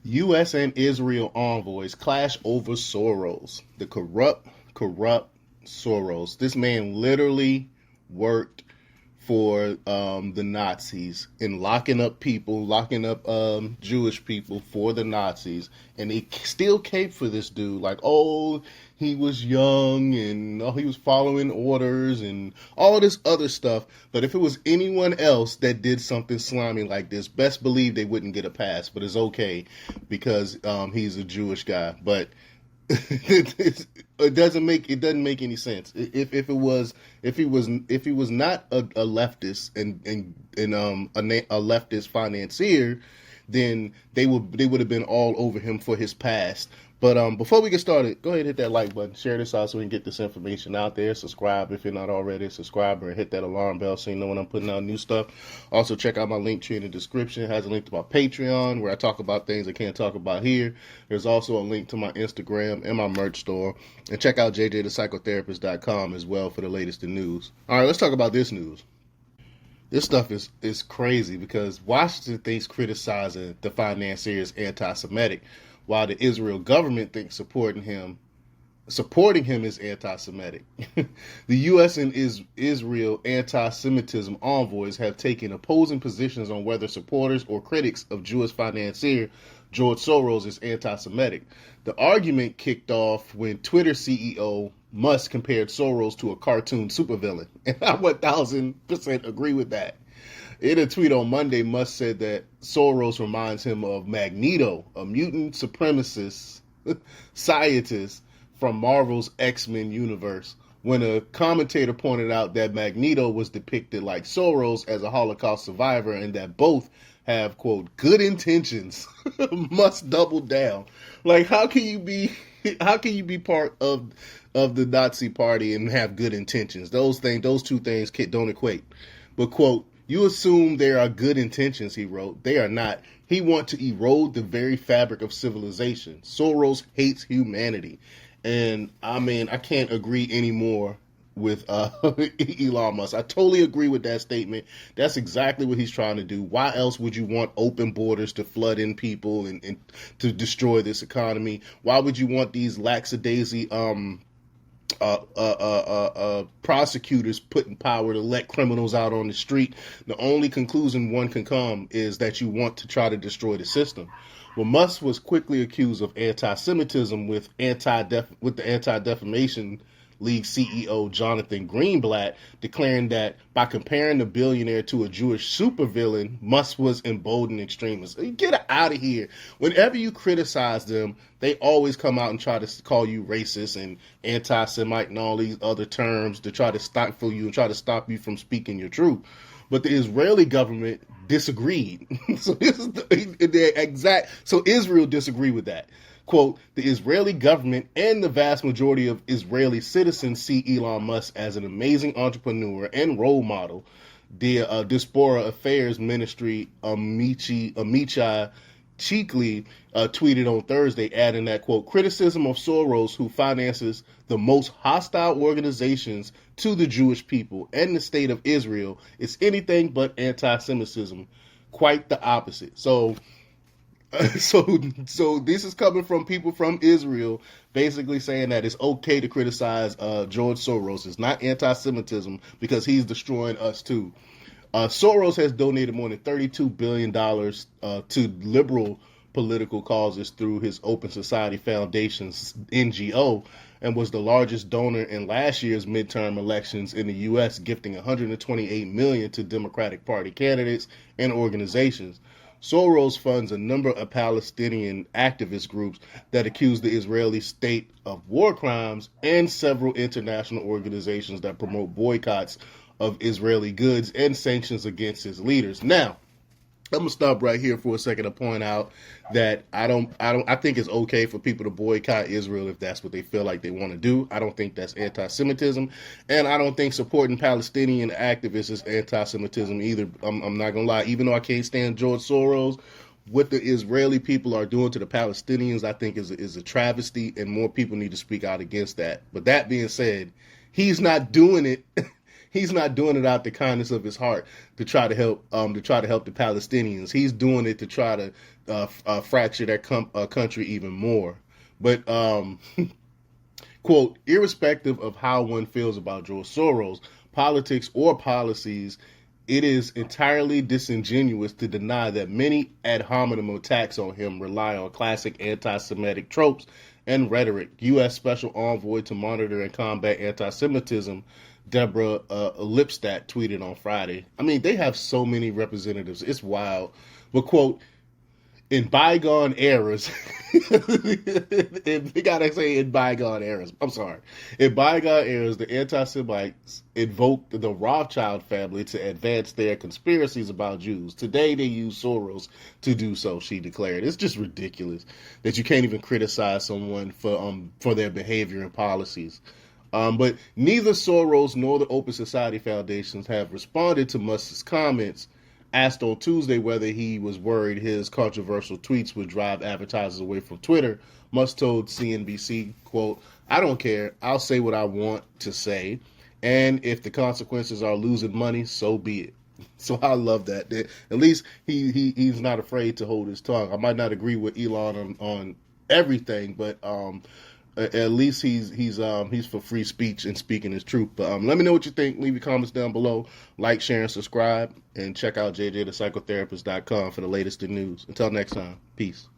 U.S. and Israel envoys clash over Soros. The corrupt Soros. This man literally worked for the Nazis in locking up people, locking up Jewish people for the Nazis, and they still cape for this dude like, oh, he was young and oh, he was following orders and all this other stuff. But if it was anyone else that did something slimy like this, best believe they wouldn't get a pass. But it's okay because he's a Jewish guy. But it doesn't make any sense. If he was not a leftist and a leftist financier, then they would have been all over him for his past. But before we get started, go ahead and hit that like button, share this out so we can get this information out there. Subscribe if you're not already a subscriber, and hit that alarm bell so you know when I'm putting out new stuff. Also, check out my link tree in the description. It has a link to my Patreon where I talk about things I can't talk about here. There's also a link to my Instagram and my merch store. And check out jjthepsychotherapist.com as well for the latest in news. All right, let's talk about this news. This stuff is crazy because Washington thinks criticizing the financier is anti-Semitic, while the Israel government thinks supporting him is anti-Semitic. The U.S. and Israel anti-Semitism envoys have taken opposing positions on whether supporters or critics of Jewish financier George Soros is anti-Semitic. The argument kicked off when Twitter CEO Musk compared Soros to a cartoon supervillain, and I 1000% agree with that. In a tweet on Monday, Musk said that Soros reminds him of Magneto, a mutant supremacist scientist from Marvel's X-Men universe, when a commentator pointed out that Magneto was depicted like Soros as a Holocaust survivor and that both have, quote, good intentions. Musk doubled down. Like, how can you be part of the Nazi party and have good intentions? Those two things don't equate. But, quote, you assume there are good intentions, he wrote. They are not. He wants to erode the very fabric of civilization. Soros hates humanity. And, I mean, I can't agree anymore with Elon Musk. I totally agree with that statement. That's exactly what he's trying to do. Why else would you want open borders to flood in people and to destroy this economy? Why would you want these lackadaisy prosecutors put in power to let criminals out on the street? The only conclusion one can come is that you want to try to destroy the system. Well, Musk was quickly accused of anti-Semitism with the Anti-Defamation League CEO Jonathan Greenblatt declaring that by comparing the billionaire to a Jewish supervillain, Musk was emboldening extremists. Get out of here. Whenever you criticize them, they always come out and try to call you racist and anti-Semite and all these other terms to try to stop you from speaking your truth. But the Israeli government disagreed. So this is the exact. So Israel disagreed with that. Quote, the Israeli government and the vast majority of Israeli citizens see Elon Musk as an amazing entrepreneur and role model. The Diaspora Affairs Ministry, Amichai Cheekly, tweeted on Thursday, adding that, quote, criticism of Soros, who finances the most hostile organizations to the Jewish people and the state of Israel, is anything but anti-Semitism. Quite the opposite. So this is coming from people from Israel, basically saying that it's okay to criticize George Soros. It's not anti-Semitism because he's destroying us too. Soros has donated more than $32 billion to liberal political causes through his Open Society Foundation's NGO, and was the largest donor in last year's midterm elections in the U.S., gifting $128 million to Democratic Party candidates and organizations. Soros funds a number of Palestinian activist groups that accuse the Israeli state of war crimes and several international organizations that promote boycotts of Israeli goods and sanctions against its leaders. Now, I'm gonna stop right here for a second to point out that I think it's okay for people to boycott Israel if that's what they feel like they want to do. I don't think that's anti-Semitism, and I don't think supporting Palestinian activists is anti-Semitism either. I'm not gonna lie, even though I can't stand George Soros, what the Israeli people are doing to the Palestinians, I think is a travesty, and more people need to speak out against that. But that being said, he's not doing it. he's not doing it out the kindness of his heart to try to help the Palestinians. He's doing it to try to fracture that country even more. But quote, irrespective of how one feels about George Soros, politics, or policies, it is entirely disingenuous to deny that many ad hominem attacks on him rely on classic anti-Semitic tropes and rhetoric. U.S. Special Envoy to Monitor and Combat Anti-Semitism, Deborah Lipstadt, tweeted on Friday. I mean, they have so many representatives. It's wild. But, quote, in bygone eras, we gotta say in bygone eras. I'm sorry. In bygone eras, the anti-Semites invoked the Rothschild family to advance their conspiracies about Jews. Today, they use Soros to do so, she declared. It's just ridiculous that you can't even criticize someone for their behavior and policies. But neither Soros nor the Open Society Foundations have responded to Musk's comments. Asked on Tuesday whether he was worried his controversial tweets would drive advertisers away from Twitter, Musk told CNBC, quote, I don't care. I'll say what I want to say. And if the consequences are losing money, so be it. So I love that. At least he's not afraid to hold his tongue. I might not agree with Elon on everything, but at least he's for free speech and speaking his truth. But let me know what you think. Leave your comments down below. Like, share, and subscribe. And check out jjthepsychotherapist.com for the latest in news. Until next time, peace.